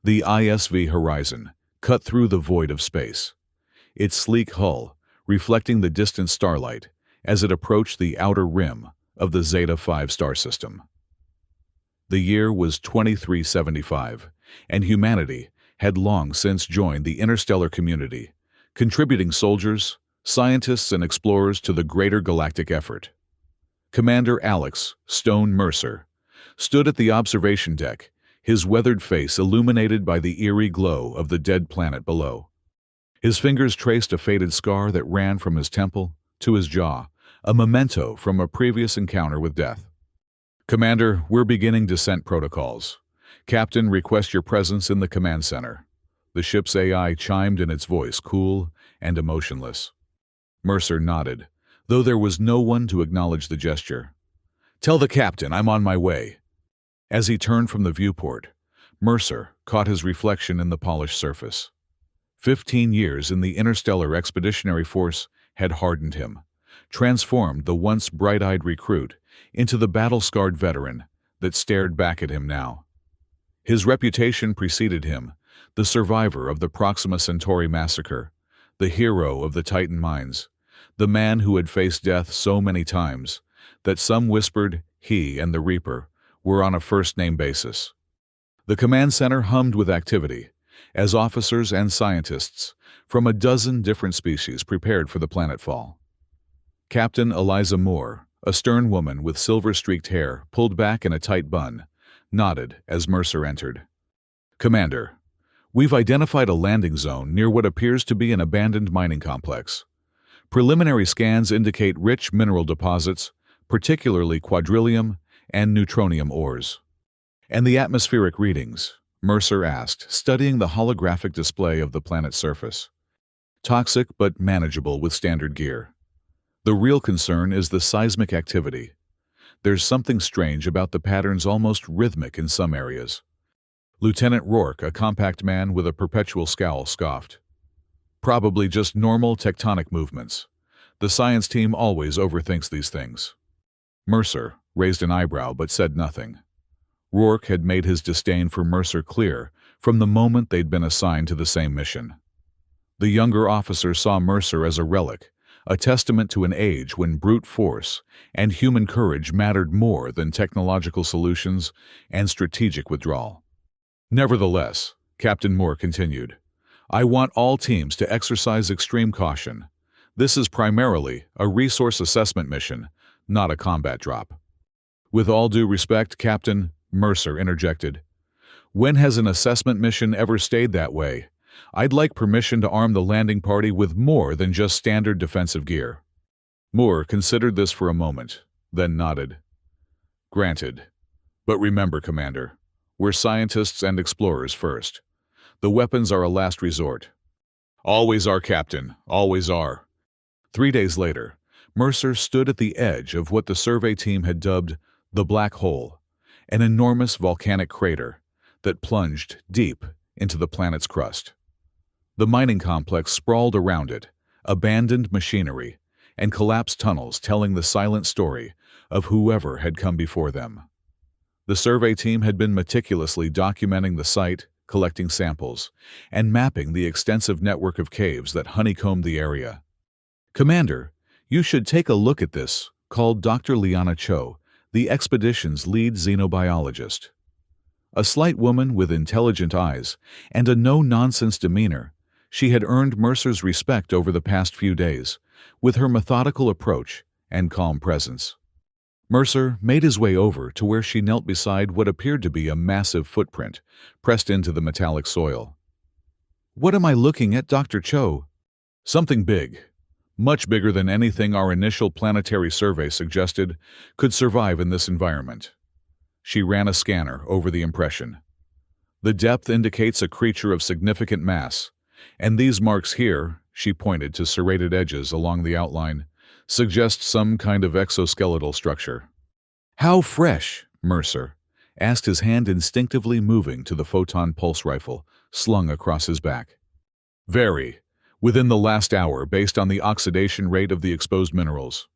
The ISV Horizon cut through the void of space, its sleek hull reflecting the distant starlight as it approached the outer rim of the Zeta 5 star system. The year was 2375, and humanity had long since joined the interstellar community, contributing soldiers, scientists, and explorers to the greater galactic effort. Commander Alex Stone Mercer stood at the observation deck, his weathered face illuminated by the eerie glow of the dead planet below. His fingers traced a faded scar that ran from his temple to his jaw, a memento from a previous encounter with death. "Commander, we're beginning descent protocols. Captain, request your presence in the command center." The ship's AI chimed in, its voice cool and emotionless. Mercer nodded, though there was no one to acknowledge the gesture. "Tell the captain I'm on my way." As he turned from the viewport, Mercer caught his reflection in the polished surface. 15 years in the Interstellar Expeditionary Force had hardened him, transformed the once bright-eyed recruit into the battle-scarred veteran that stared back at him now. His reputation preceded him, the survivor of the Proxima Centauri massacre, the hero of the Titan mines, the man who had faced death so many times that some whispered he and the Reaper were on a first-name basis. The command center hummed with activity, as officers and scientists from a dozen different species prepared for the planetfall. Captain Eliza Moore, a stern woman with silver-streaked hair pulled back in a tight bun, nodded as Mercer entered. "Commander, we've identified a landing zone near what appears to be an abandoned mining complex. Preliminary scans indicate rich mineral deposits, particularly quadrillium and neutronium ores." "And the atmospheric readings?" Mercer asked, studying the holographic display of the planet's surface. "Toxic but manageable with standard gear. The real concern is the seismic activity. There's something strange about the patterns, almost rhythmic in some areas." Lieutenant Rourke, a compact man with a perpetual scowl, scoffed. "Probably just normal tectonic movements. The science team always overthinks these things." Mercer raised an eyebrow but said nothing. Rourke had made his disdain for Mercer clear from the moment they'd been assigned to the same mission. The younger officer saw Mercer as a relic, a testament to an age when brute force and human courage mattered more than technological solutions and strategic withdrawal. "Nevertheless," Captain Moore continued, "I want all teams to exercise extreme caution. This is primarily a resource assessment mission, not a combat drop." "With all due respect, Captain," Mercer interjected, "when has an assessment mission ever stayed that way? I'd like permission to arm the landing party with more than just standard defensive gear." Moore considered this for a moment, then nodded. "Granted. But remember, Commander, we're scientists and explorers first. The weapons are a last resort." "Always are, Captain, always are." 3 days later, Mercer stood at the edge of what the survey team had dubbed the Black Hole, an enormous volcanic crater that plunged deep into the planet's crust. The mining complex sprawled around it, abandoned machinery, and collapsed tunnels telling the silent story of whoever had come before them. The survey team had been meticulously documenting the site, collecting samples, and mapping the extensive network of caves that honeycombed the area. "Commander, you should take a look at this," called Dr. Liana Cho, the expedition's lead xenobiologist. A slight woman with intelligent eyes and a no-nonsense demeanor, she had earned Mercer's respect over the past few days, with her methodical approach and calm presence. Mercer made his way over to where she knelt beside what appeared to be a massive footprint pressed into the metallic soil. "What am I looking at, Dr. Cho?" "Something big. Much bigger than anything our initial planetary survey suggested could survive in this environment." She ran a scanner over the impression. "The depth indicates a creature of significant mass, and these marks here," she pointed to serrated edges along the outline, "suggest some kind of exoskeletal structure." "How fresh?" Mercer asked, his hand instinctively moving to the photon pulse rifle slung across his back. "Very. Within the last hour, based on the oxidation rate of the exposed minerals."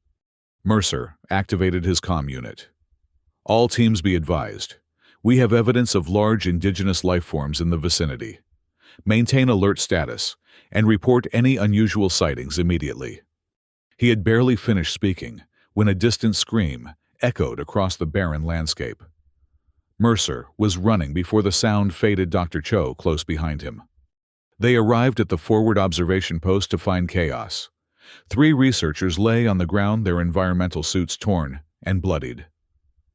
Mercer activated his comm unit. "All teams be advised. We have evidence of large indigenous life forms in the vicinity. Maintain alert status and report any unusual sightings immediately." He had barely finished speaking when a distant scream echoed across the barren landscape. Mercer was running before the sound faded. Dr. Cho close behind him. They arrived at the forward observation post to find chaos. 3 researchers lay on the ground, their environmental suits torn and bloodied.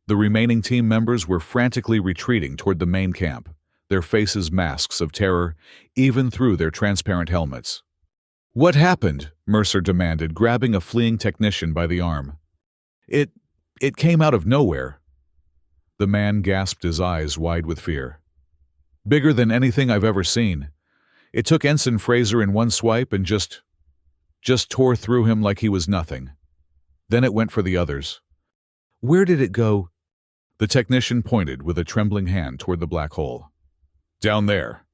The remaining team members were frantically retreating toward the main camp, their faces masks of terror, even through their transparent helmets. "What happened?" Mercer demanded, grabbing a fleeing technician by the arm. It came out of nowhere." The man gasped, his eyes wide with fear. "Bigger than anything I've ever seen. It took Ensign Fraser in one swipe and just tore through him like he was nothing. Then it went for the others." "Where did it go?" The technician pointed with a trembling hand toward the black hole. "Down there.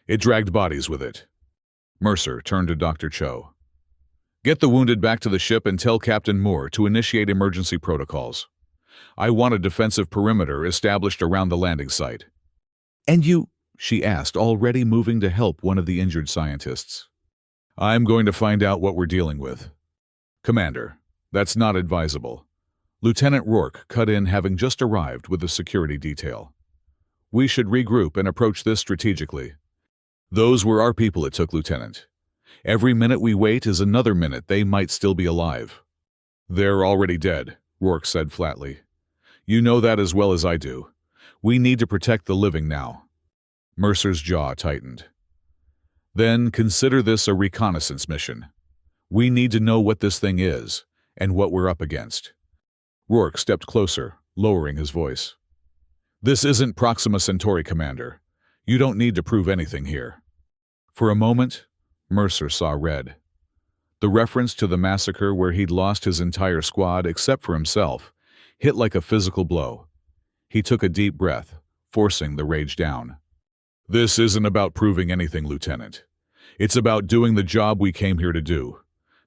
It dragged bodies with it." Mercer turned to Dr. Cho. "Get the wounded back to the ship and tell Captain Moore to initiate emergency protocols. I want a defensive perimeter established around the landing site." "And you?" she asked, already moving to help one of the injured scientists. "I'm going to find out what we're dealing with." "Commander, that's not advisable." Lieutenant Rourke cut in, having just arrived with the security detail. "We should regroup and approach this strategically." "Those were our people it took, Lieutenant. Every minute we wait is another minute they might still be alive." "They're already dead," Rourke said flatly. "You know that as well as I do. We need to protect the living now." Mercer's jaw tightened. "Then consider this a reconnaissance mission. We need to know what this thing is and what we're up against." Rourke stepped closer, lowering his voice. "This isn't Proxima Centauri, Commander. You don't need to prove anything here." For a moment, Mercer saw red. The reference to the massacre where he'd lost his entire squad except for himself hit like a physical blow. He took a deep breath, forcing the rage down. "This isn't about proving anything, Lieutenant. It's about doing the job we came here to do.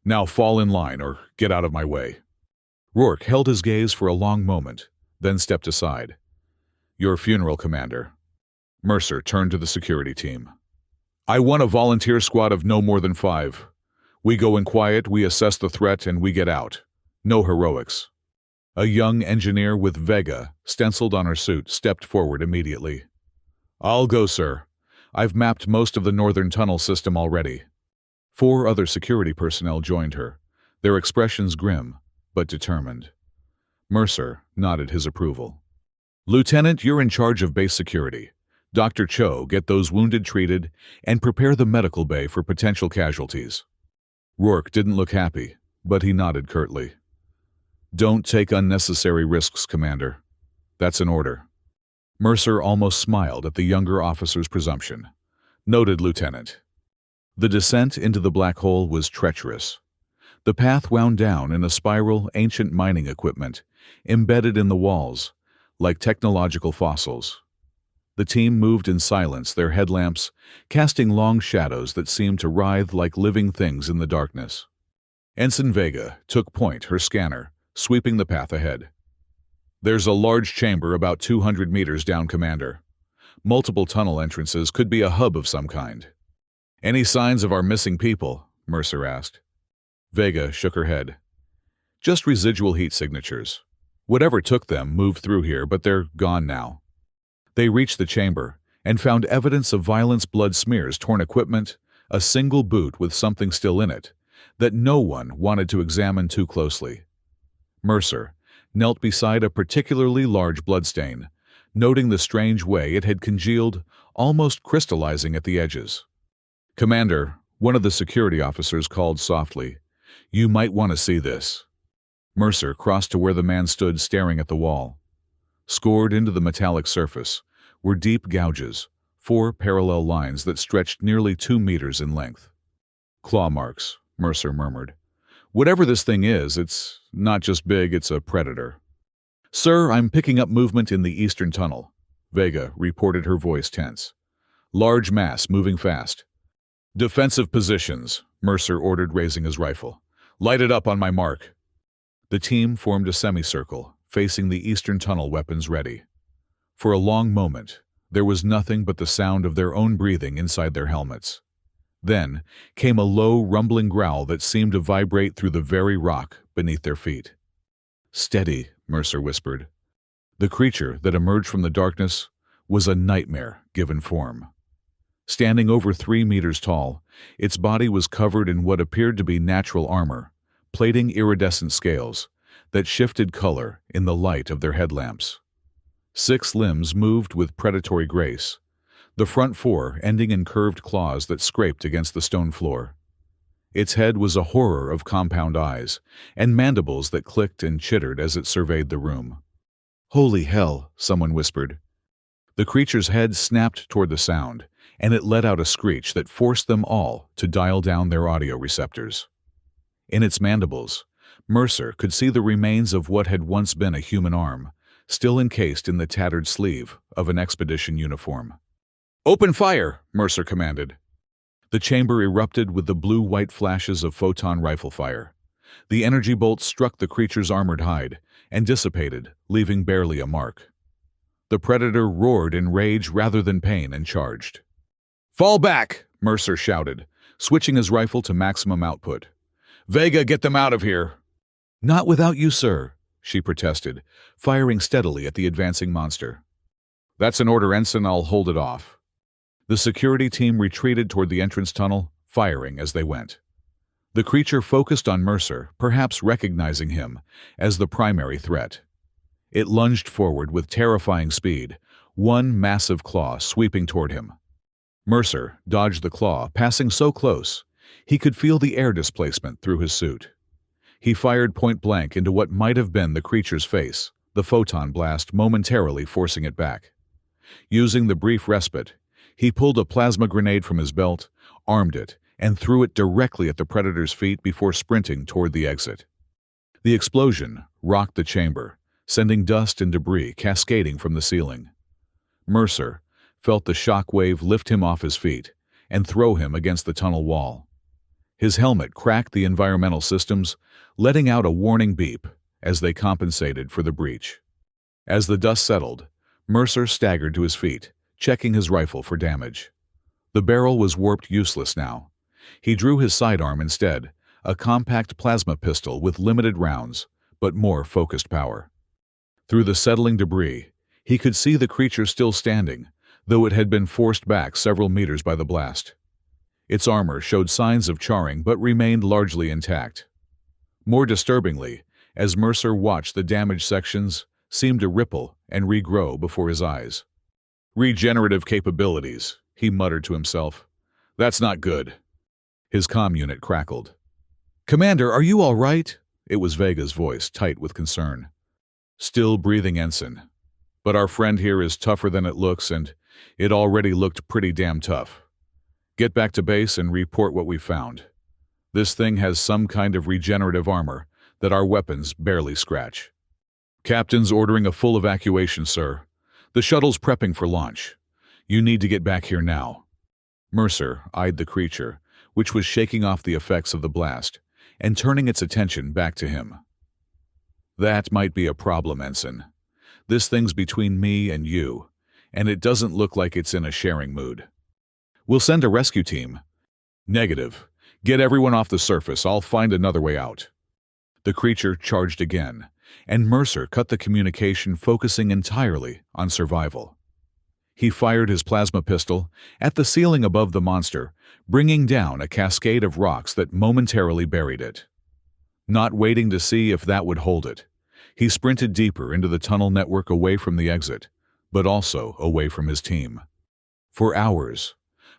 Now fall in line or get out of my way." Rourke held his gaze for a long moment, then stepped aside. "Your funeral, Commander." Mercer turned to the security team. "I want a volunteer squad of no more than 5. We go in quiet, we assess the threat, and we get out. No heroics." A young engineer with Vega stenciled on her suit stepped forward immediately. "I'll go, sir. I've mapped most of the northern tunnel system already." 4 other security personnel joined her, their expressions grim but determined. Mercer nodded his approval. "Lieutenant, you're in charge of base security. Dr. Cho, get those wounded treated and prepare the medical bay for potential casualties." Rourke didn't look happy, but he nodded curtly. "Don't take unnecessary risks, Commander. That's an order." Mercer almost smiled at the younger officer's presumption. "Noted, Lieutenant." The descent into the black hole was treacherous. The path wound down in a spiral, ancient mining equipment, embedded in the walls, like technological fossils. The team moved in silence, their headlamps casting long shadows that seemed to writhe like living things in the darkness. Ensign Vega took point, her scanner, sweeping the path ahead. "There's a large chamber about 200 meters down, Commander. Multiple tunnel entrances, could be a hub of some kind." "Any signs of our missing people?" Mercer asked. Vega shook her head. "Just residual heat signatures. Whatever took them moved through here, but they're gone now." They reached the chamber and found evidence of violence, blood smears, torn equipment, a single boot with something still in it that no one wanted to examine too closely. Mercer knelt beside a particularly large bloodstain, noting the strange way it had congealed, almost crystallizing at the edges. "Commander," one of the security officers called softly, "you might want to see this." Mercer crossed to where the man stood, staring at the wall. Scored into the metallic surface were deep gouges, 4 parallel lines that stretched nearly 2 meters in length. "Claw marks," Mercer murmured. "Whatever this thing is, it's not just big, it's a predator." "Sir, I'm picking up movement in the eastern tunnel," Vega reported, her voice tense. "Large mass moving fast." "Defensive positions," Mercer ordered, raising his rifle. "Light it up on my mark." The team formed a semicircle, facing the eastern tunnel, weapons ready. For a long moment, there was nothing but the sound of their own breathing inside their helmets. Then came a low, rumbling growl that seemed to vibrate through the very rock beneath their feet. "Steady," Mercer whispered. The creature that emerged from the darkness was a nightmare given form. Standing over 3 meters tall, its body was covered in what appeared to be natural armor, plating iridescent scales that shifted color in the light of their headlamps. 6 limbs moved with predatory grace, the front 4 ending in curved claws that scraped against the stone floor. Its head was a horror of compound eyes and mandibles that clicked and chittered as it surveyed the room. "Holy hell," someone whispered. The creature's head snapped toward the sound, and it let out a screech that forced them all to dial down their audio receptors. In its mandibles, Mercer could see the remains of what had once been a human arm, still encased in the tattered sleeve of an expedition uniform. "Open fire!" Mercer commanded. The chamber erupted with the blue-white flashes of photon rifle fire. The energy bolts struck the creature's armored hide and dissipated, leaving barely a mark. The predator roared in rage rather than pain and charged. "Fall back!" Mercer shouted, switching his rifle to maximum output. "Vega, get them out of here!" "Not without you, sir," she protested, firing steadily at the advancing monster. "That's an order, Ensign. I'll hold it off." The security team retreated toward the entrance tunnel, firing as they went. The creature focused on Mercer, perhaps recognizing him as the primary threat. It lunged forward with terrifying speed, one massive claw sweeping toward him. Mercer dodged the claw, passing so close, he could feel the air displacement through his suit. He fired point-blank into what might have been the creature's face, the photon blast momentarily forcing it back. Using the brief respite, he pulled a plasma grenade from his belt, armed it, and threw it directly at the predator's feet before sprinting toward the exit. The explosion rocked the chamber, sending dust and debris cascading from the ceiling. Mercer felt the shock wave lift him off his feet and throw him against the tunnel wall. His helmet cracked the environmental systems, letting out a warning beep as they compensated for the breach. As the dust settled, Mercer staggered to his feet, checking his rifle for damage. The barrel was warped useless now. He drew his sidearm instead, a compact plasma pistol with limited rounds, but more focused power. Through the settling debris, he could see the creature still standing, though it had been forced back several meters by the blast. Its armor showed signs of charring but remained largely intact. More disturbingly, as Mercer watched, the damaged sections seemed to ripple and regrow before his eyes. "Regenerative capabilities," he muttered to himself. "That's not good." His comm unit crackled. "Commander, are you all right?" It was Vega's voice, tight with concern. "Still breathing, Ensign. But our friend here is tougher than it looks, and it already looked pretty damn tough. Get back to base and report what we found. This thing has some kind of regenerative armor that our weapons barely scratch." "Captain's ordering a full evacuation, sir. The shuttle's prepping for launch. You need to get back here now." Mercer eyed the creature, which was shaking off the effects of the blast, and turning its attention back to him. "That might be a problem, Ensign. This thing's between me and you, and it doesn't look like it's in a sharing mood. We'll send a rescue team." "Negative. Get everyone off the surface. I'll find another way out." The creature charged again, and Mercer cut the communication, focusing entirely on survival. He fired his plasma pistol at the ceiling above the monster, bringing down a cascade of rocks that momentarily buried it. Not waiting to see if that would hold it, he sprinted deeper into the tunnel network, away from the exit, but also away from his team. For hours,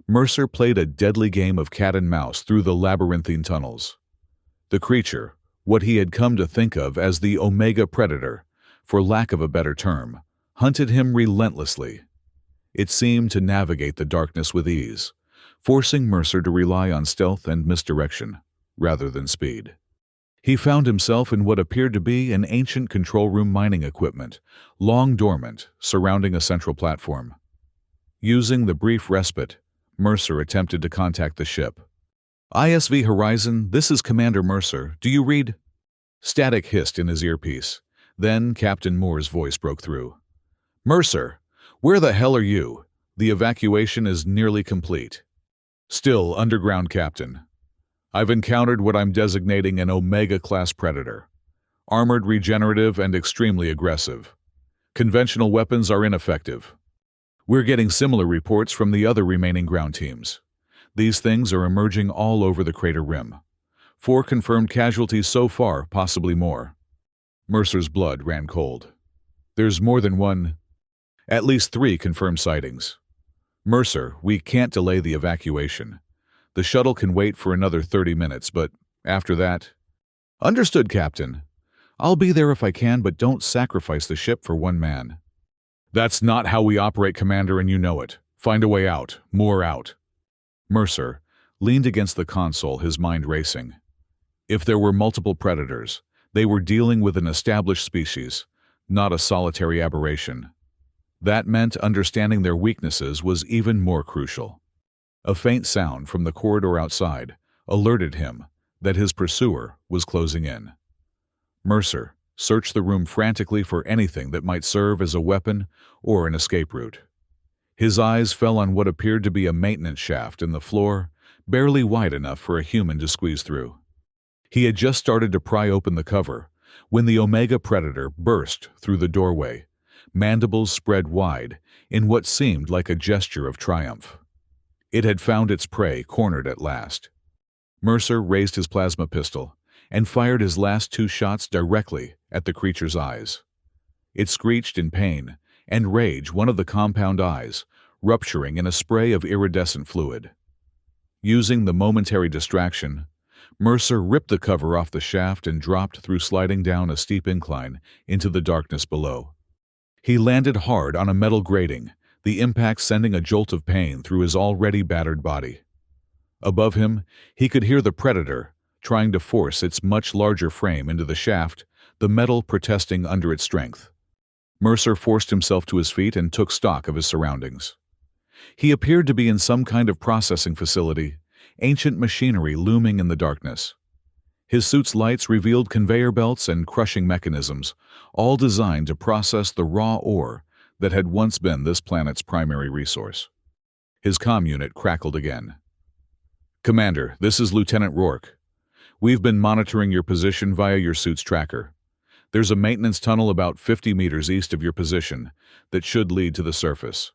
Mercer played a deadly game of cat and mouse through the labyrinthine tunnels. The creature, what he had come to think of as the Omega Predator, for lack of a better term, hunted him relentlessly. It seemed to navigate the darkness with ease, forcing Mercer to rely on stealth and misdirection, rather than speed. He found himself in what appeared to be an ancient control room mining equipment, long dormant, surrounding a central platform. Using the brief respite, Mercer attempted to contact the ship. "ISV Horizon, this is Commander Mercer. Do you read?" Static hissed in his earpiece. Then Captain Moore's voice broke through. "Mercer, Where the hell are you? The evacuation is nearly complete. Still, underground captain. I've encountered what I'm designating an Omega-class predator. Armored, regenerative, and extremely aggressive. Conventional weapons are ineffective. We're getting similar reports from the other remaining ground teams. These things are emerging all over the crater rim. 4 confirmed casualties so far, possibly more. Mercer's blood ran cold. There's more than one. At least 3 confirmed sightings. Mercer, we can't delay the evacuation. The shuttle can wait for another 30 minutes, but after that... Understood, Captain. I'll be there if I can, but don't sacrifice the ship for one man. That's not how we operate, Commander, and you know it. Find a way out. More out. Mercer leaned against the console, his mind racing. If there were multiple predators, they were dealing with an established species, not a solitary aberration. That meant understanding their weaknesses was even more crucial. A faint sound from the corridor outside alerted him that his pursuer was closing in. Mercer searched the room frantically for anything that might serve as a weapon or an escape route. His eyes fell on what appeared to be a maintenance shaft in the floor, barely wide enough for a human to squeeze through. He had just started to pry open the cover when the Omega Predator burst through the doorway, mandibles spread wide in what seemed like a gesture of triumph. It had found its prey cornered at last. Mercer raised his plasma pistol and fired his last 2 shots directly at the creature's eyes. It screeched in pain and rage, one of the compound eyes rupturing in a spray of iridescent fluid. Using the momentary distraction, Mercer ripped the cover off the shaft and dropped through, sliding down a steep incline into the darkness below. He landed hard on a metal grating, the impact sending a jolt of pain through his already battered body. Above him, he could hear the predator trying to force its much larger frame into the shaft, the metal protesting under its strength. Mercer forced himself to his feet and took stock of his surroundings. He appeared to be in some kind of processing facility, ancient machinery looming in the darkness. His suit's lights revealed conveyor belts and crushing mechanisms, all designed to process the raw ore that had once been this planet's primary resource. His comm unit crackled again. "Commander, this is Lieutenant Rourke. We've been monitoring your position via your suit's tracker. There's a maintenance tunnel about 50 meters east of your position that should lead to the surface.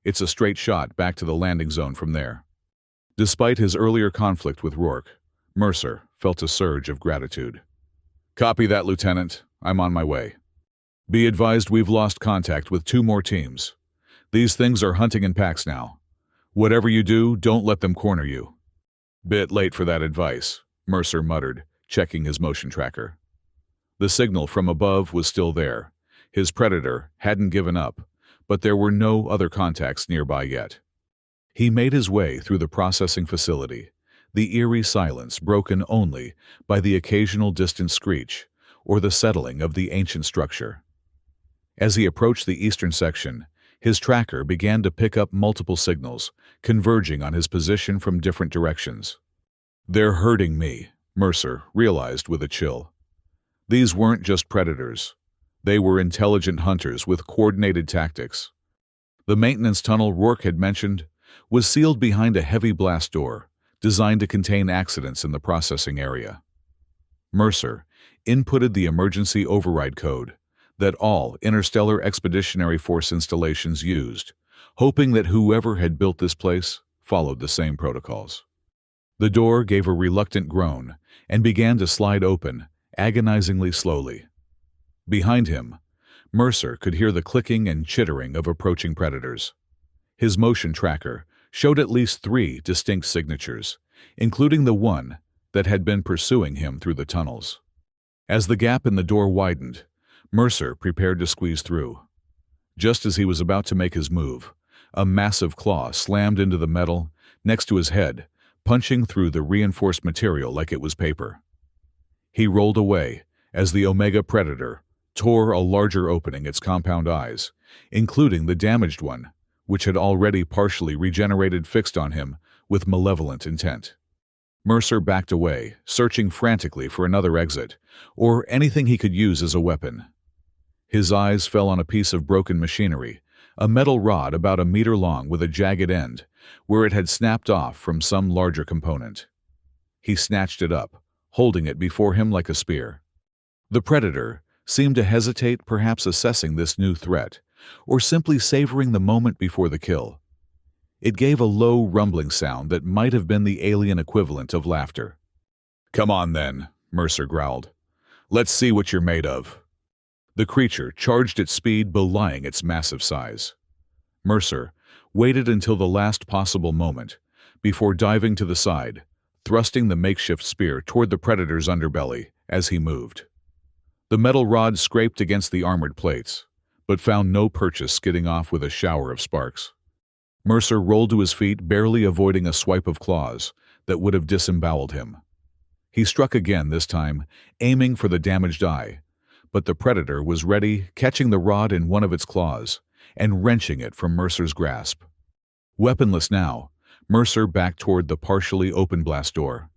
It's a straight shot back to the landing zone from there." Despite his earlier conflict with Rourke, Mercer felt a surge of gratitude. "Copy that, Lieutenant. I'm on my way. Be advised we've lost contact with 2 more teams. These things are hunting in packs now. Whatever you do, don't let them corner you." "Bit late for that advice," Mercer muttered, checking his motion tracker. The signal from above was still there. His predator hadn't given up, but there were no other contacts nearby yet. He made his way through the processing facility, the eerie silence broken only by the occasional distant screech or the settling of the ancient structure. As he approached the eastern section, his tracker began to pick up multiple signals, converging on his position from different directions. "They're hurting me," Mercer realized with a chill. These weren't just predators. They were intelligent hunters with coordinated tactics. The maintenance tunnel Rourke had mentioned was sealed behind a heavy blast door, designed to contain accidents in the processing area. Mercer inputted the emergency override code that all Interstellar Expeditionary Force installations used, hoping that whoever had built this place followed the same protocols. The door gave a reluctant groan and began to slide open, agonizingly slowly. Behind him, Mercer could hear the clicking and chittering of approaching predators. His motion tracker showed at least 3 distinct signatures, including the one that had been pursuing him through the tunnels. As the gap in the door widened, Mercer prepared to squeeze through. Just as he was about to make his move, a massive claw slammed into the metal next to his head, punching through the reinforced material like it was paper. He rolled away as the Omega Predator tore a larger opening its compound eyes, including the damaged one, which had already partially regenerated, fixed on him with malevolent intent. Mercer backed away, searching frantically for another exit, or anything he could use as a weapon. His eyes fell on a piece of broken machinery, a metal rod about a meter long with a jagged end, where it had snapped off from some larger component. He snatched it up, holding it before him like a spear. The predator seemed to hesitate, perhaps assessing this new threat, or simply savoring the moment before the kill. It gave a low, rumbling sound that might have been the alien equivalent of laughter. "Come on, then," Mercer growled. "Let's see what you're made of." The creature charged at speed, belying its massive size. Mercer waited until the last possible moment before diving to the side, thrusting the makeshift spear toward the predator's underbelly as he moved. The metal rod scraped against the armored plates, but found no purchase, skidding off with a shower of sparks. Mercer rolled to his feet, barely avoiding a swipe of claws that would have disemboweled him. He struck again, this time aiming for the damaged eye, but the predator was ready, catching the rod in one of its claws and wrenching it from Mercer's grasp. Weaponless now, Mercer backed toward the partially open blast door.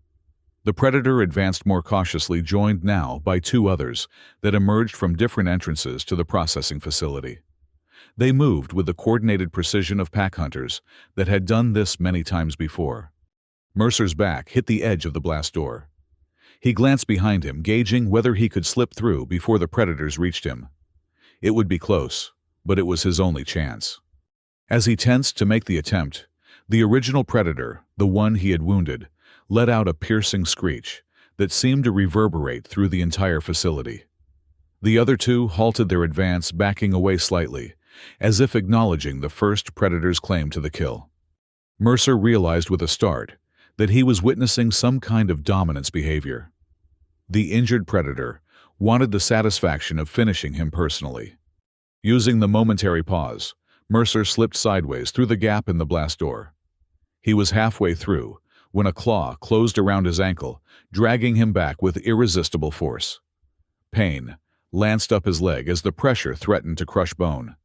The predator advanced more cautiously, joined now by two others that emerged from different entrances to the processing facility. They moved with the coordinated precision of pack hunters that had done this many times before. Mercer's back hit the edge of the blast door. He glanced behind him, gauging whether he could slip through before the predators reached him. It would be close, but it was his only chance. As he tensed to make the attempt, the original predator, the one he had wounded, let out a piercing screech that seemed to reverberate through the entire facility. The other two halted their advance, backing away slightly, as if acknowledging the first predator's claim to the kill. Mercer realized with a start that he was witnessing some kind of dominance behavior. The injured predator wanted the satisfaction of finishing him personally. Using the momentary pause, Mercer slipped sideways through the gap in the blast door. He was halfway through when a claw closed around his ankle, dragging him back with irresistible force. Pain lanced up his leg as the pressure threatened to crush bone.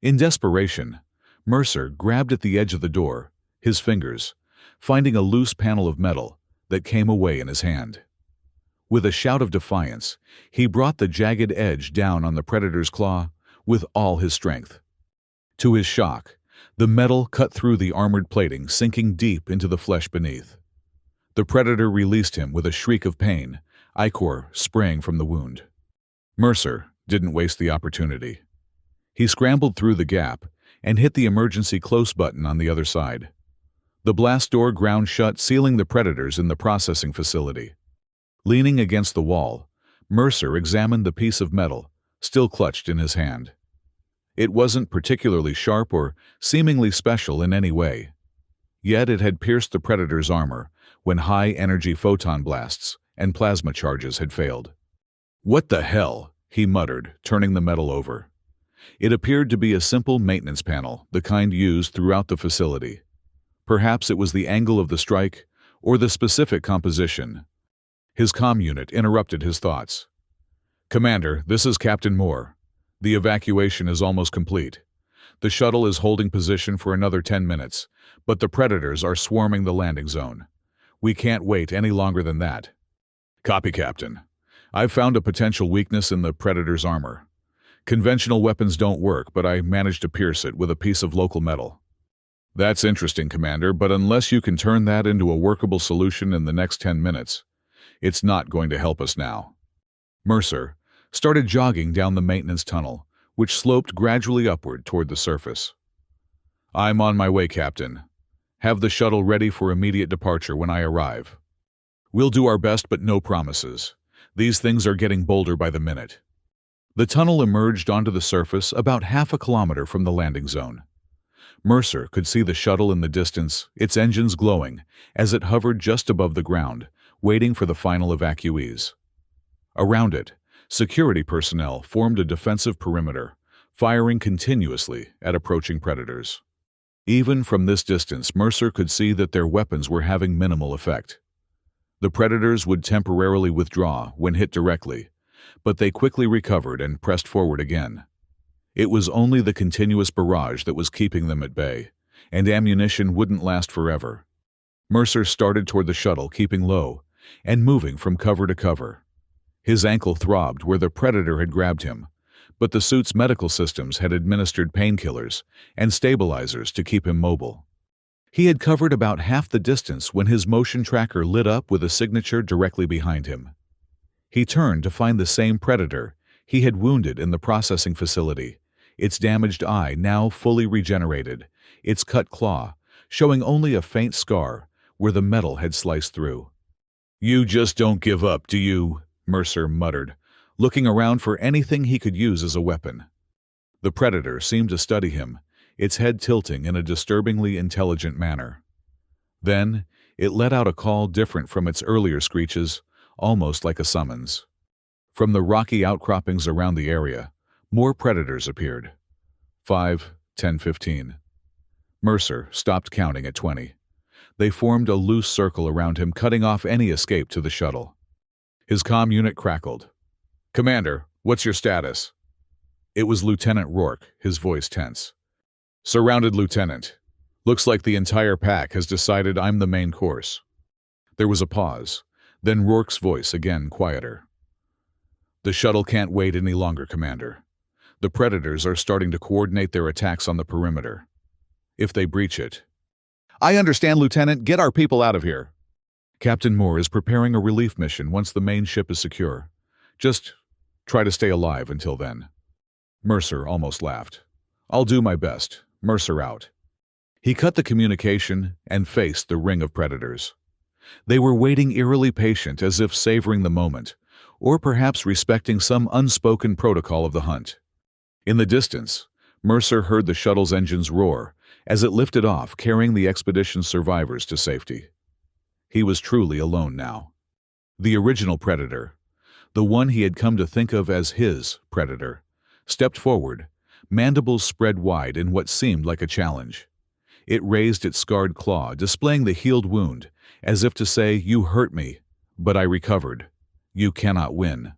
In desperation, Mercer grabbed at the edge of the door, his fingers finding a loose panel of metal that came away in his hand. With a shout of defiance, he brought the jagged edge down on the predator's claw with all his strength. To his shock, the metal cut through the armored plating, sinking deep into the flesh beneath. The predator released him with a shriek of pain, ichor spraying from the wound. Mercer didn't waste the opportunity. He scrambled through the gap and hit the emergency close button on the other side. The blast door ground shut, sealing the predators in the processing facility. Leaning against the wall, Mercer examined the piece of metal still clutched in his hand. It wasn't particularly sharp or seemingly special in any way. Yet it had pierced the predator's armor when high-energy photon blasts and plasma charges had failed. "What the hell?" he muttered, turning the metal over. It appeared to be a simple maintenance panel, the kind used throughout the facility. Perhaps it was the angle of the strike or the specific composition. His comm unit interrupted his thoughts. "Commander, this is Captain Moore. The evacuation is almost complete. The shuttle is holding position for another 10 minutes, but the predators are swarming the landing zone. We can't wait any longer than that." "Copy, Captain. I've found a potential weakness in the predator's armor. Conventional weapons don't work, but I managed to pierce it with a piece of local metal." "That's interesting, Commander, but unless you can turn that into a workable solution in the next 10 minutes, it's not going to help us now." Mercer started jogging down the maintenance tunnel, which sloped gradually upward toward the surface. "I'm on my way, Captain. Have the shuttle ready for immediate departure when I arrive." "We'll do our best, but no promises. These things are getting bolder by the minute." The tunnel emerged onto the surface about half a kilometer from the landing zone. Mercer could see the shuttle in the distance, its engines glowing, as it hovered just above the ground, waiting for the final evacuees. Around it, security personnel formed a defensive perimeter, firing continuously at approaching predators. Even from this distance, Mercer could see that their weapons were having minimal effect. The predators would temporarily withdraw when hit directly, but they quickly recovered and pressed forward again. It was only the continuous barrage that was keeping them at bay, and ammunition wouldn't last forever. Mercer started toward the shuttle, keeping low and moving from cover to cover. His ankle throbbed where the predator had grabbed him, but the suit's medical systems had administered painkillers and stabilizers to keep him mobile. He had covered about half the distance when his motion tracker lit up with a signature directly behind him. He turned to find the same predator he had wounded in the processing facility, its damaged eye now fully regenerated, its cut claw showing only a faint scar where the metal had sliced through. "You just don't give up, do you?" Mercer muttered, looking around for anything he could use as a weapon. The predator seemed to study him, its head tilting in a disturbingly intelligent manner. Then, it let out a call different from its earlier screeches, almost like a summons. From the rocky outcroppings around the area, more predators appeared. 5, 10, 15. Mercer stopped counting at 20. They formed a loose circle around him, cutting off any escape to the shuttle. His comm unit crackled. "Commander, what's your status?" It was Lieutenant Rourke, his voice tense. "Surrounded, Lieutenant. Looks like the entire pack has decided I'm the main course." There was a pause, then Rourke's voice again quieter. "The shuttle can't wait any longer, Commander. The predators are starting to coordinate their attacks on the perimeter. If they breach it..." "I understand, Lieutenant. Get our people out of here." "Captain Moore is preparing a relief mission once the main ship is secure. Just try to stay alive until then." Mercer almost laughed. "I'll do my best. Mercer out." He cut the communication and faced the ring of predators. They were waiting eerily patient, as if savoring the moment, or perhaps respecting some unspoken protocol of the hunt. In the distance, Mercer heard the shuttle's engines roar as it lifted off, carrying the expedition's survivors to safety. He was truly alone now. The original predator, the one he had come to think of as his predator, stepped forward, mandibles spread wide in what seemed like a challenge. It raised its scarred claw, displaying the healed wound, as if to say, "You hurt me, but I recovered. You cannot win."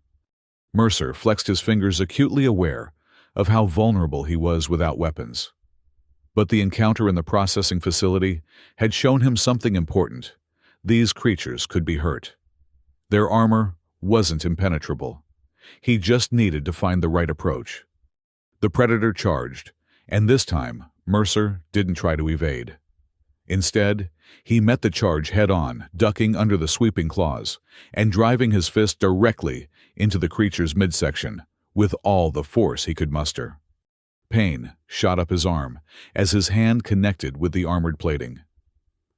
Mercer flexed his fingers, acutely aware of how vulnerable he was without weapons. But the encounter in the processing facility had shown him something important. These creatures could be hurt. Their armor wasn't impenetrable. He just needed to find the right approach. The predator charged, and this time, Mercer didn't try to evade. Instead, he met the charge head-on, ducking under the sweeping claws, and driving his fist directly into the creature's midsection with all the force he could muster. Pain shot up his arm as his hand connected with the armored plating.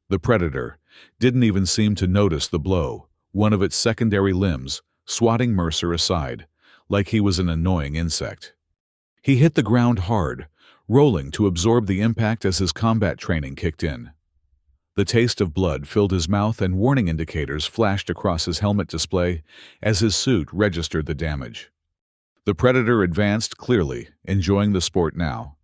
The predator didn't even seem to notice the blow, one of its secondary limbs swatting Mercer aside, like he was an annoying insect. He hit the ground hard, rolling to absorb the impact as his combat training kicked in. The taste of blood filled his mouth, and warning indicators flashed across his helmet display as his suit registered the damage. The predator advanced clearly, enjoying the sport now.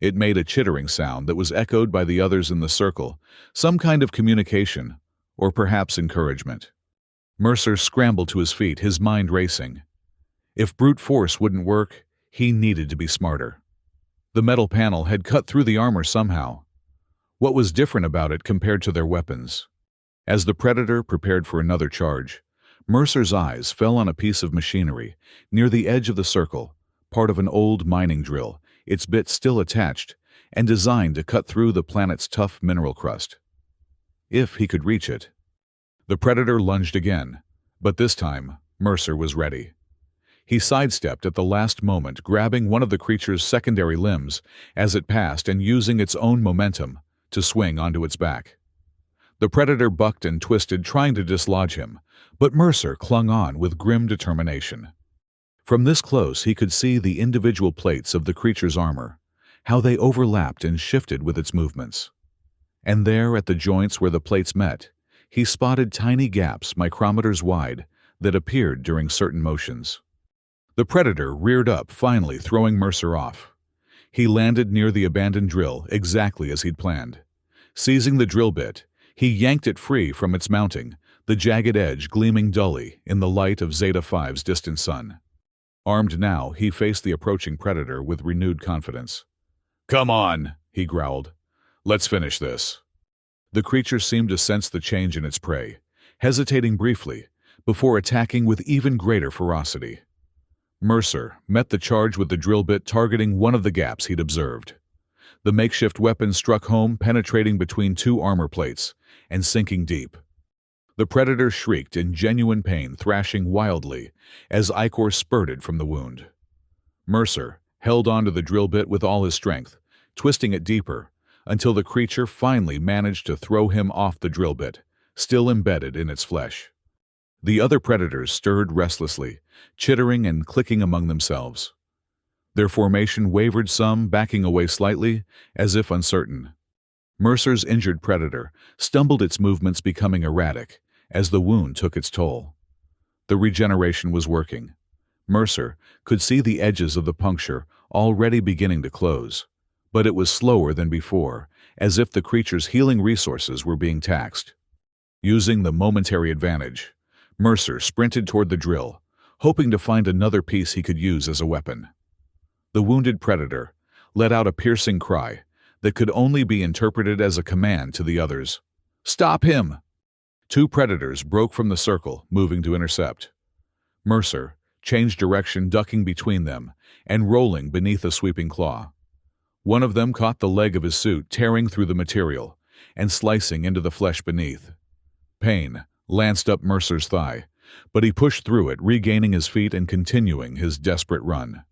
It made a chittering sound that was echoed by the others in the circle, some kind of communication, or perhaps encouragement. Mercer scrambled to his feet, his mind racing. If brute force wouldn't work, he needed to be smarter. The metal panel had cut through the armor somehow. What was different about it compared to their weapons? As the predator prepared for another charge, Mercer's eyes fell on a piece of machinery near the edge of the circle, part of an old mining drill, its bit still attached and designed to cut through the planet's tough mineral crust. If he could reach it. The predator lunged again, but this time Mercer was ready. He sidestepped at the last moment, grabbing one of the creature's secondary limbs as it passed and using its own momentum to swing onto its back. The predator bucked and twisted, trying to dislodge him, but Mercer clung on with grim determination. From this close, he could see the individual plates of the creature's armor, how they overlapped and shifted with its movements. And there, at the joints where the plates met, he spotted tiny gaps micrometers wide that appeared during certain motions. The predator reared up, finally throwing Mercer off. He landed near the abandoned drill exactly as he'd planned. Seizing the drill bit, he yanked it free from its mounting, the jagged edge gleaming dully in the light of Zeta 5's distant sun. Armed now, he faced the approaching predator with renewed confidence. "Come on," he growled. "Let's finish this." The creature seemed to sense the change in its prey, hesitating briefly, before attacking with even greater ferocity. Mercer met the charge with the drill bit targeting one of the gaps he'd observed. The makeshift weapon struck home, penetrating between two armor plates and sinking deep. The predator shrieked in genuine pain, thrashing wildly as ichor spurted from the wound. Mercer held onto the drill bit with all his strength, twisting it deeper, until the creature finally managed to throw him off the drill bit, still embedded in its flesh. The other predators stirred restlessly, chittering and clicking among themselves. Their formation wavered, some backing away slightly, as if uncertain. Mercer's injured predator stumbled, its movements becoming erratic as the wound took its toll. The regeneration was working. Mercer could see the edges of the puncture already beginning to close, but it was slower than before, as if the creature's healing resources were being taxed. Using the momentary advantage, Mercer sprinted toward the drill, hoping to find another piece he could use as a weapon. The wounded predator let out a piercing cry that could only be interpreted as a command to the others. "Stop him!" Two predators broke from the circle, moving to intercept. Mercer changed direction, ducking between them and rolling beneath a sweeping claw. One of them caught the leg of his suit, tearing through the material and slicing into the flesh beneath. Pain lanced up Mercer's thigh, but he pushed through it, regaining his feet and continuing his desperate run.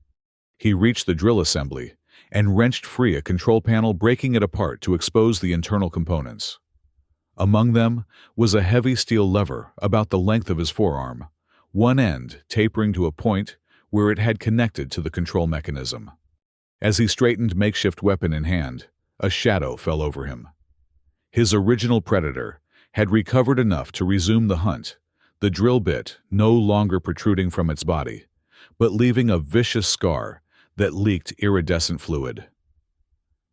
He reached the drill assembly and wrenched free a control panel, breaking it apart to expose the internal components. Among them was a heavy steel lever about the length of his forearm, one end tapering to a point where it had connected to the control mechanism. As he straightened, makeshift weapon in hand, a shadow fell over him. His original predator had recovered enough to resume the hunt, the drill bit no longer protruding from its body, but leaving a vicious scar that leaked iridescent fluid.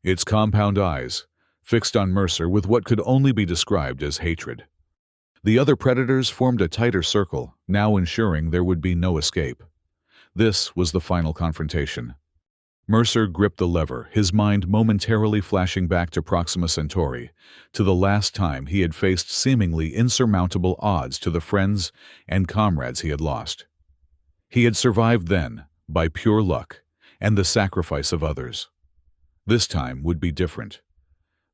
Its compound eyes fixed on Mercer with what could only be described as hatred. The other predators formed a tighter circle, now ensuring there would be no escape. This was the final confrontation. Mercer gripped the lever, his mind momentarily flashing back to Proxima Centauri, to the last time he had faced seemingly insurmountable odds to the friends and comrades he had lost. He had survived then, by pure luck and the sacrifice of others. This time would be different.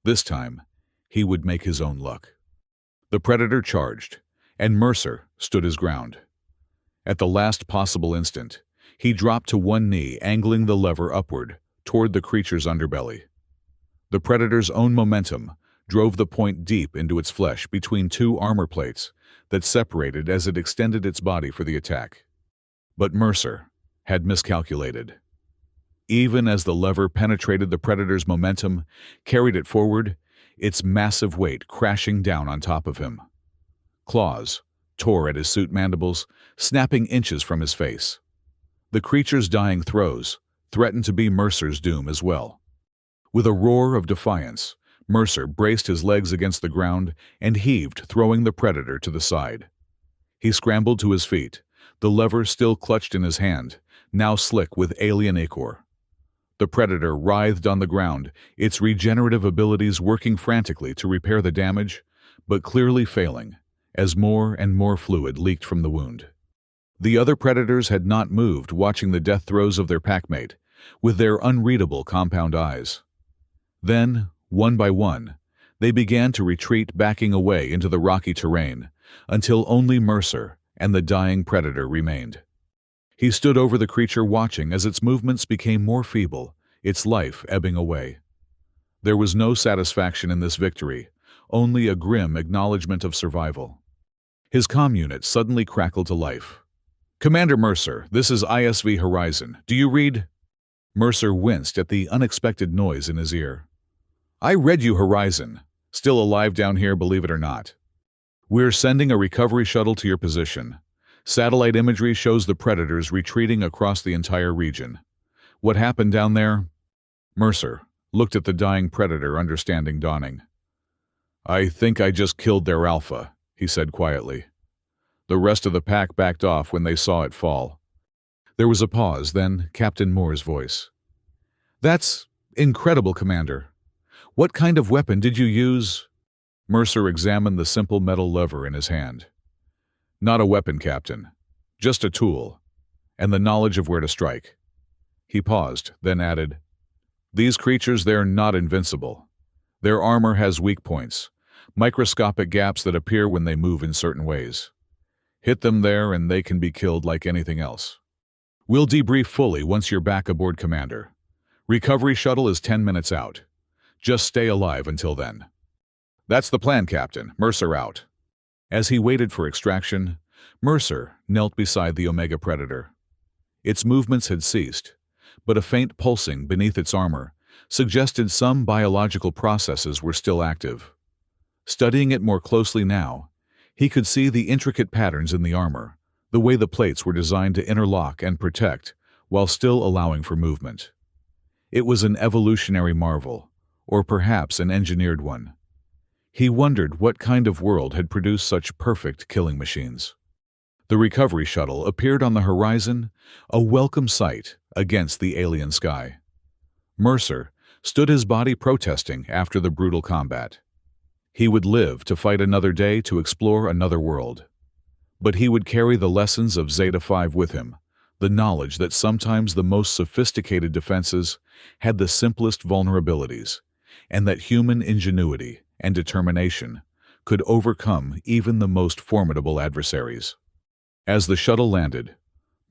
This time, he would make his own luck. The predator charged, and Mercer stood his ground. At the last possible instant, he dropped to one knee, angling the lever upward toward the creature's underbelly. The predator's own momentum drove the point deep into its flesh between two armor plates that separated as it extended its body for the attack. But Mercer had miscalculated. Even as the lever penetrated the predator's momentum, carried it forward, its massive weight crashing down on top of him. Claws tore at his suit mandibles, snapping inches from his face. The creature's dying throes threatened to be Mercer's doom as well. With a roar of defiance, Mercer braced his legs against the ground and heaved, throwing the predator to the side. He scrambled to his feet, the lever still clutched in his hand, now slick with alien ichor. The predator writhed on the ground, its regenerative abilities working frantically to repair the damage, but clearly failing, as more and more fluid leaked from the wound. The other predators had not moved, watching the death throes of their packmate, with their unreadable compound eyes. Then, one by one, they began to retreat, backing away into the rocky terrain, until only Mercer and the dying predator remained. He stood over the creature, watching as its movements became more feeble, its life ebbing away. There was no satisfaction in this victory, only a grim acknowledgement of survival. His comm unit suddenly crackled to life. "Commander Mercer, this is ISV Horizon. Do you read?" Mercer winced at the unexpected noise in his ear. "I read you, Horizon. Still alive down here, believe it or not. We're sending a recovery shuttle to your position. Satellite imagery shows the predators retreating across the entire region. What happened down there?" Mercer looked at the dying predator, understanding dawning. "I think I just killed their alpha," he said quietly. The rest of the pack backed off when they saw it fall. There was a pause, then Captain Moore's voice. "That's incredible, Commander. What kind of weapon did you use?" Mercer examined the simple metal lever in his hand. "Not a weapon, Captain. Just a tool. and the knowledge of where to strike. He paused, then added, "These creatures, they're not invincible. Their armor has weak points, microscopic gaps that appear when they move in certain ways. Hit them there and they can be killed like anything else. We'll debrief fully once you're back aboard, Commander. Recovery shuttle is 10 minutes out. Just stay alive until then." "That's the plan, Captain. Mercer out." As he waited for extraction, Mercer knelt beside the Omega Predator. Its movements had ceased, but a faint pulsing beneath its armor suggested some biological processes were still active. Studying it more closely now, he could see the intricate patterns in the armor, the way the plates were designed to interlock and protect while still allowing for movement. It was an evolutionary marvel, or perhaps an engineered one. He wondered what kind of world had produced such perfect killing machines. The recovery shuttle appeared on the horizon, a welcome sight against the alien sky. Mercer stood his body protesting after the brutal combat. He would live to fight another day to explore another world. But he would carry the lessons of Zeta 5 with him, the knowledge that sometimes the most sophisticated defenses had the simplest vulnerabilities, and that human ingenuity and determination could overcome even the most formidable adversaries. As the shuttle landed,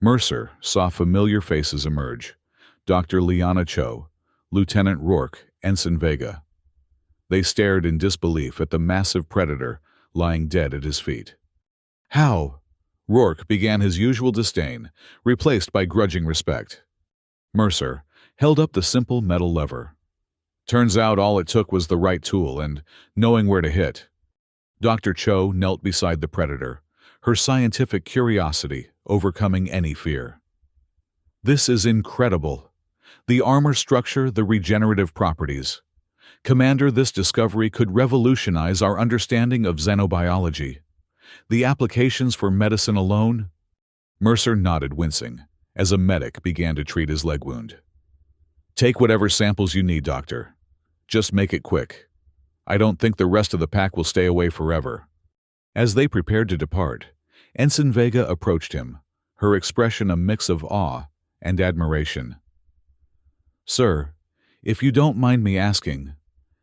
Mercer saw familiar faces emerge: Dr. Liana Cho, Lieutenant Rourke, Ensign Vega. They stared in disbelief at the massive predator lying dead at his feet. "How?" Rourke began his usual disdain, replaced by grudging respect. Mercer held up the simple metal lever. "Turns out all it took was the right tool and knowing where to hit." Dr. Cho knelt beside the predator, her scientific curiosity overcoming any fear. "This is incredible. The armor structure, the regenerative properties. Commander, this discovery could revolutionize our understanding of xenobiology. The applications for medicine alone?" Mercer nodded, wincing, as a medic began to treat his leg wound. "Take whatever samples you need, Doctor. Just make it quick. I don't think the rest of the pack will stay away forever." As they prepared to depart, Ensign Vega approached him, her expression a mix of awe and admiration. "Sir, if you don't mind me asking,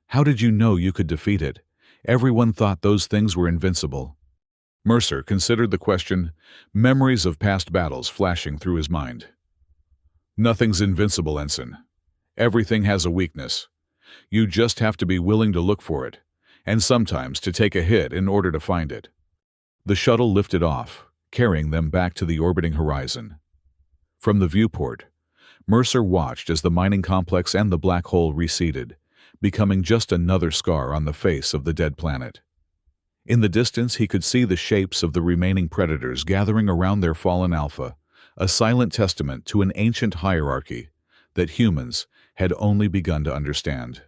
how did you know you could defeat it? Everyone thought those things were invincible." Mercer considered the question, memories of past battles flashing through his mind. "Nothing's invincible, Ensign. Everything has a weakness. You just have to be willing to look for it, and sometimes to take a hit in order to find it." The shuttle lifted off, carrying them back to the orbiting horizon. From the viewport, Mercer watched as the mining complex and the black hole receded, becoming just another scar on the face of the dead planet. In the distance, he could see the shapes of the remaining predators gathering around their fallen alpha, a silent testament to an ancient hierarchy that humans had only begun to understand.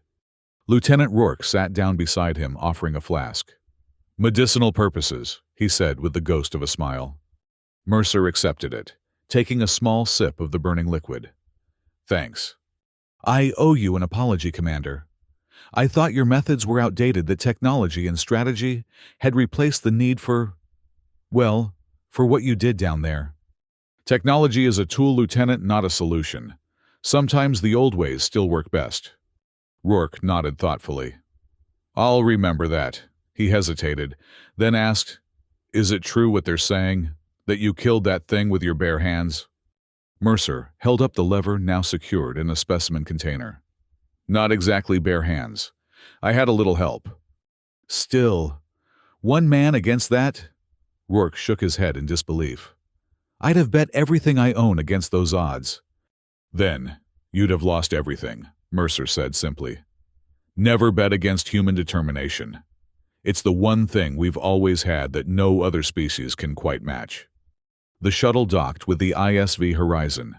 Lieutenant Rourke sat down beside him, offering a flask. "Medicinal purposes," he said with the ghost of a smile. Mercer accepted it, taking a small sip of the burning liquid. "Thanks." "I owe you an apology, Commander. I thought your methods were outdated, that technology and strategy had replaced the need for what you did down there." "Technology is a tool, Lieutenant, not a solution. Sometimes the old ways still work best." Rourke nodded thoughtfully. "I'll remember that." He hesitated, then asked, "Is it true what they're saying, that you killed that thing with your bare hands?" Mercer held up the lever now secured in a specimen container. "Not exactly bare hands. I had a little help." "Still, one man against that?" Rourke shook his head in disbelief. "I'd have bet everything I own against those odds." "Then you'd have lost everything," Mercer said simply. "Never bet against human determination. It's the one thing we've always had that no other species can quite match." The shuttle docked with the ISV Horizon,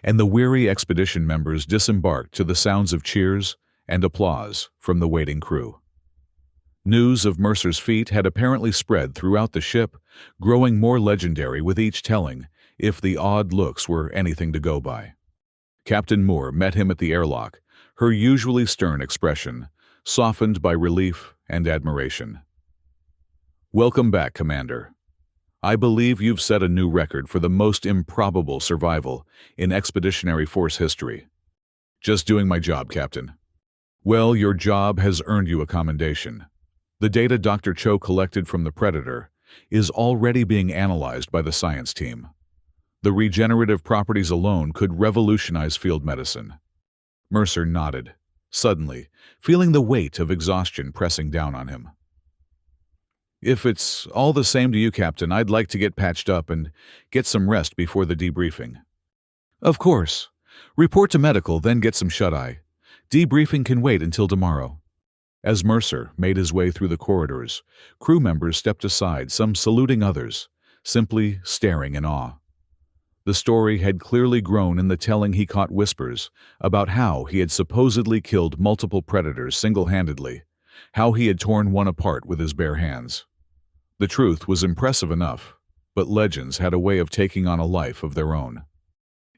and the weary expedition members disembarked to the sounds of cheers and applause from the waiting crew. News of Mercer's feat had apparently spread throughout the ship, growing more legendary with each telling, if the odd looks were anything to go by. Captain Moore met him at the airlock, her usually stern expression softened by relief and admiration. "Welcome back, Commander. I believe you've set a new record for the most improbable survival in expeditionary force history. Just doing my job, Captain. Well, your job has earned you a commendation. The data Dr. Cho collected from the Predator is already being analyzed by the science team. The regenerative properties alone could revolutionize field medicine. Mercer nodded, suddenly feeling the weight of exhaustion pressing down on him. If it's all the same to you, Captain, I'd like to get patched up and get some rest before the debriefing. Of course. Report to medical, then get some shut-eye. Debriefing can wait until tomorrow. As Mercer made his way through the corridors, crew members stepped aside, some saluting others, simply staring in awe. The story had clearly grown in the telling. He caught whispers about how he had supposedly killed multiple predators single-handedly, how he had torn one apart with his bare hands. The truth was impressive enough, but legends had a way of taking on a life of their own.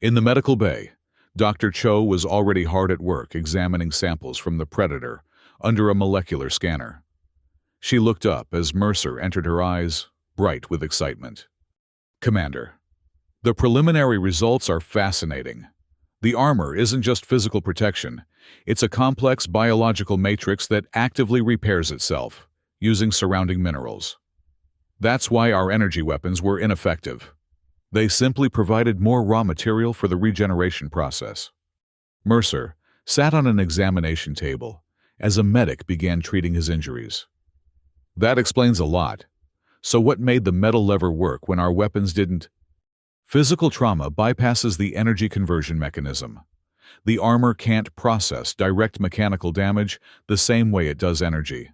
In the medical bay, Dr. Cho was already hard at work examining samples from the Predator under a molecular scanner. She looked up as Mercer entered, her eyes bright with excitement. Commander, the preliminary results are fascinating. The armor isn't just physical protection, it's a complex biological matrix that actively repairs itself, using surrounding minerals. That's why our energy weapons were ineffective. They simply provided more raw material for the regeneration process. Mercer sat on an examination table as a medic began treating his injuries. That explains a lot. So what made the metal lever work when our weapons didn't? Physical trauma bypasses the energy conversion mechanism. The armor can't process direct mechanical damage the same way it does energy.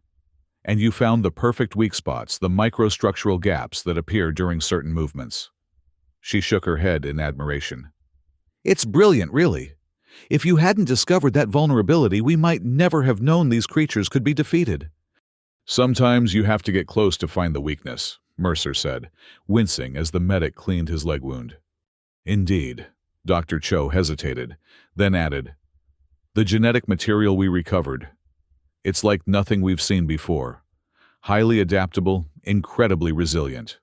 And you found the perfect weak spots, the microstructural gaps that appear during certain movements. She shook her head in admiration. It's brilliant, really. If you hadn't discovered that vulnerability, we might never have known these creatures could be defeated. Sometimes you have to get close to find the weakness, Mercer said, wincing as the medic cleaned his leg wound. Indeed, Dr. Cho hesitated, then added, the genetic material we recovered, it's like nothing we've seen before. Highly adaptable, incredibly resilient.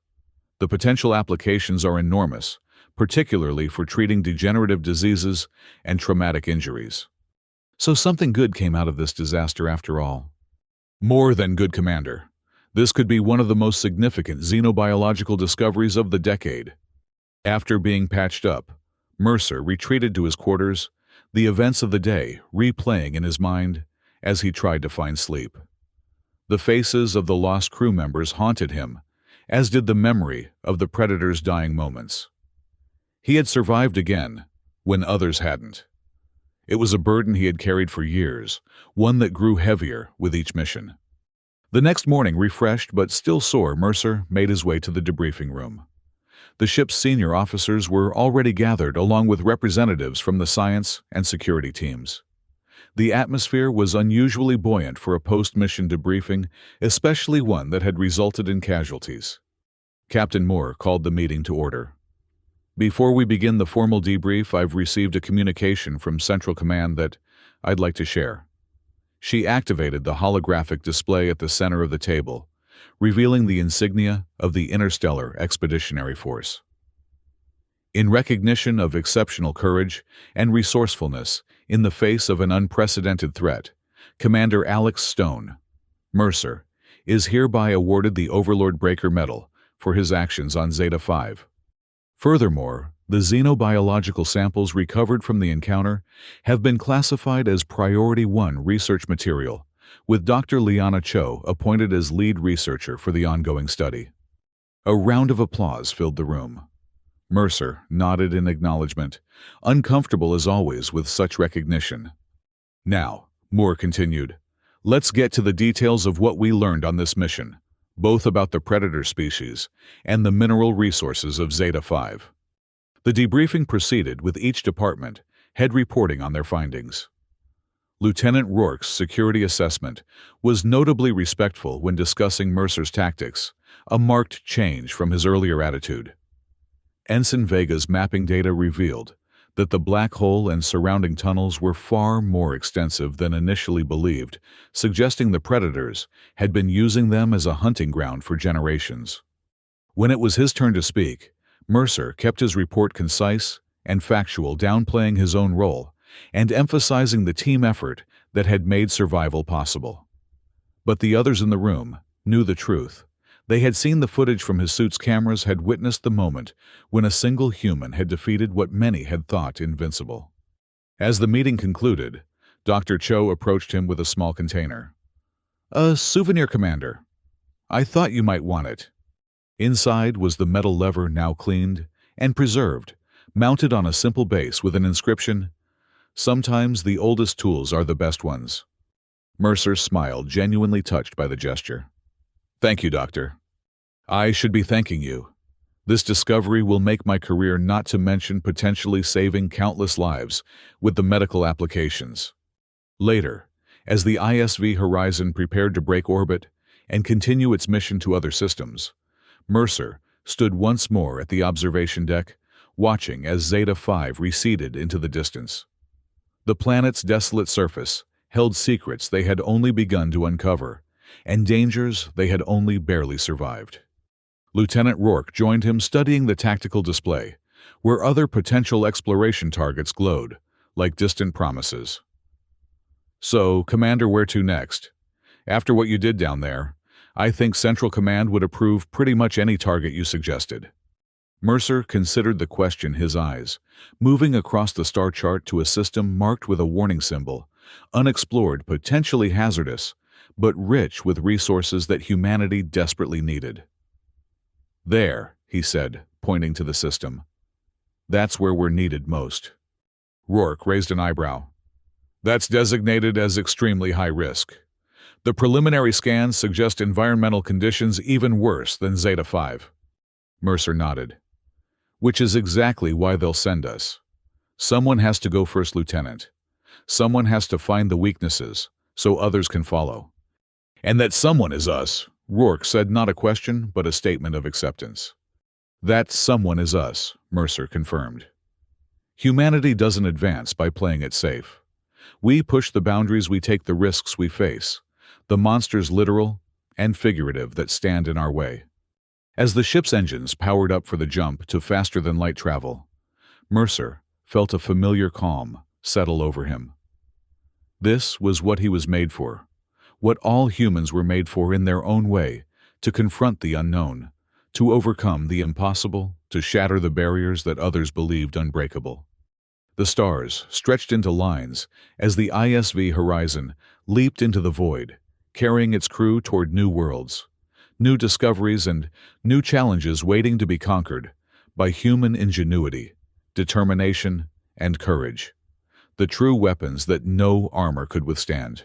The potential applications are enormous, particularly for treating degenerative diseases and traumatic injuries. So something good came out of this disaster after all. More than good, Commander. This could be one of the most significant xenobiological discoveries of the decade. After being patched up, Mercer retreated to his quarters, the events of the day replaying in his mind as he tried to find sleep. The faces of the lost crew members haunted him, as did the memory of the Predator's dying moments. He had survived again, when others hadn't. It was a burden he had carried for years, one that grew heavier with each mission. The next morning, refreshed but still sore, Mercer made his way to the debriefing room. The ship's senior officers were already gathered along with representatives from the science and security teams. The atmosphere was unusually buoyant for a post-mission debriefing, especially one that had resulted in casualties. Captain Moore called the meeting to order. Before we begin the formal debrief, I've received a communication from Central Command that I'd like to share. She activated the holographic display at the center of the table, revealing the insignia of the Interstellar Expeditionary Force. In recognition of exceptional courage and resourcefulness in the face of an unprecedented threat, Commander Alex Stone, Mercer, is hereby awarded the Overlord Breaker Medal for his actions on Zeta-5. Furthermore, the xenobiological samples recovered from the encounter have been classified as Priority 1 research material, with Dr. Liana Cho appointed as lead researcher for the ongoing study. A round of applause filled the room. Mercer nodded in acknowledgement, uncomfortable as always with such recognition. Now, Moore continued, let's get to the details of what we learned on this mission, both about the predator species and the mineral resources of Zeta-5. The debriefing proceeded with each department head reporting on their findings. Lieutenant Rourke's security assessment was notably respectful when discussing Mercer's tactics, a marked change from his earlier attitude. Ensign Vega's mapping data revealed that the black hole and surrounding tunnels were far more extensive than initially believed, suggesting the predators had been using them as a hunting ground for generations. When it was his turn to speak, Mercer kept his report concise and factual, downplaying his own role and emphasizing the team effort that had made survival possible. But the others in the room knew the truth. They had seen the footage from his suit's cameras, had witnessed the moment when a single human had defeated what many had thought invincible. As the meeting concluded, Dr. Cho approached him with a small container. "A souvenir, Commander. I thought you might want it." Inside was the metal lever, now cleaned and preserved, mounted on a simple base with an inscription, "Sometimes the oldest tools are the best ones." Mercer smiled, genuinely touched by the gesture. "Thank you, Doctor. I should be thanking you. This discovery will make my career, not to mention potentially saving countless lives with the medical applications." Later, as the ISV Horizon prepared to break orbit and continue its mission to other systems, Mercer stood once more at the observation deck, watching as Zeta-5 receded into the distance. The planet's desolate surface held secrets they had only begun to uncover, and dangers they had only barely survived. Lieutenant Rourke joined him, studying the tactical display, where other potential exploration targets glowed, like distant promises. "So, Commander, where to next? After what you did down there, I think Central Command would approve pretty much any target you suggested." Mercer considered the question, his eyes moving across the star chart to a system marked with a warning symbol, unexplored, potentially hazardous, but rich with resources that humanity desperately needed. "There," he said, pointing to the system. "That's where we're needed most." Rourke raised an eyebrow. "That's designated as extremely high risk. The preliminary scans suggest environmental conditions even worse than Zeta-5. Mercer nodded. "Which is exactly why they'll send us. Someone has to go first, Lieutenant. Someone has to find the weaknesses, so others can follow." "And that someone is us," Rourke said, not a question, but a statement of acceptance. "That someone is us," Mercer confirmed. "Humanity doesn't advance by playing it safe. We push the boundaries, we take the risks, we face the monsters, literal and figurative, that stand in our way." As the ship's engines powered up for the jump to faster-than-light travel, Mercer felt a familiar calm settle over him. This was what he was made for, what all humans were made for in their own way, to confront the unknown, to overcome the impossible, to shatter the barriers that others believed unbreakable. The stars stretched into lines as the ISV Horizon leaped into the void, carrying its crew toward new worlds, new discoveries, and new challenges waiting to be conquered by human ingenuity, determination, and courage, the true weapons that no armor could withstand.